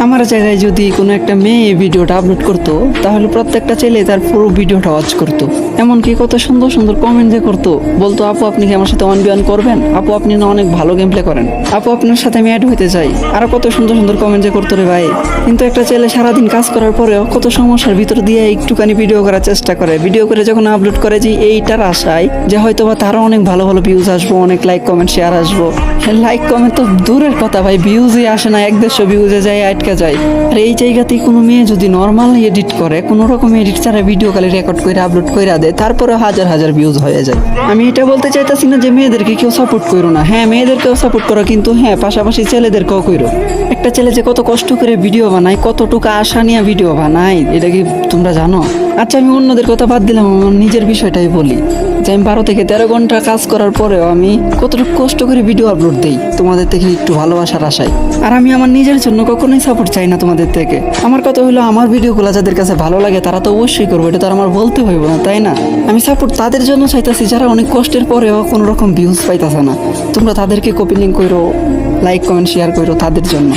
আমার জায়গায় যদি কোনো একটা মেয়ে এই ভিডিওটা আপলোড করতো তাহলে প্রত্যেকটা ছেলে তার পুরো ভিডিওটা ওয়াচ করতো। এমনকি কত সুন্দর সুন্দর কমেন্ট যে করতো, বলতো আপু আপনি কি আমার সাথে 1v1 করবেন, আপু আপনি না অনেক ভালো গেম প্লে করেন, আপু আপনার সাথে আমি অ্যাড হইতে চাই, আরো কত সুন্দর সুন্দর কমেন্ট যে করতো রে ভাই। কিন্তু একটা ছেলে সারাদিন কাজ করার পরেও কত সমস্যার ভিতর দিয়ে একটুখানি ভিডিও করার চেষ্টা করে, ভিডিও করে যখন আপলোড করে যে এইটার আশায় যে হয়তো বা তারও অনেক ভালো ভালো ভিউজ আসবো, অনেক লাইক কমেন্ট শেয়ার আসবো। লাইক কমেন্ট তো দূরের কথা ভাই, ভিউজই আসে না, 100 ভিউজে যায় আটকা যায়। আর এই জায়গাতেই কোনো মেয়ে যদি নর্মাল এডিট করে, কোনো রকম এডিট ছাড়া ভিডিও খালি রেকর্ড করে আপলোড করে দেয়, তারপরে হাজার হাজার ভিউজ হয়ে যায়। আমি এটা বলতে চাইতেছি না যে মেয়েদেরকে কেউ সাপোর্ট করো না, হ্যাঁ মেয়েদেরকেও সাপোর্ট করো, কিন্তু হ্যাঁ পাশাপাশি ছেলেদেরকেও করো। একটা ছেলে যে কত কষ্ট করে ভিডিও বানায়, কতটুকু আশা নিয়ে ভিডিও বানায়, এটা কি তোমরা জানো? আচ্ছা আমি অন্যদের কথা বাদ দিলাম, আমার নিজের বিষয়টাই বলি যে আমি 12 থেকে 13 ঘন্টা কাজ করার পরেও আমি কতটুকু কষ্ট করে ভিডিও আপলোড দিই তোমাদের থেকে একটু ভালোবাসার আশায়। আর আমি আমার নিজের জন্য কখনোই সাপোর্ট চাই না তোমাদের থেকে। আমার কথা হলো আমার ভিডিওগুলো যাদের কাছে ভালো লাগে তারা তো অবশ্যই করবো, এটা তো আর আমার বলতে হইব না, তাই না? আমি সাপোর্ট তাদের জন্য চাইতেছি যারা অনেক কষ্টের পরেও কোনো রকম ভিউজ পাইতেছে না। তোমরা তাদেরকে কপি লিঙ্ক করো, লাইক কমেন্ট শেয়ার করো তাদের জন্য।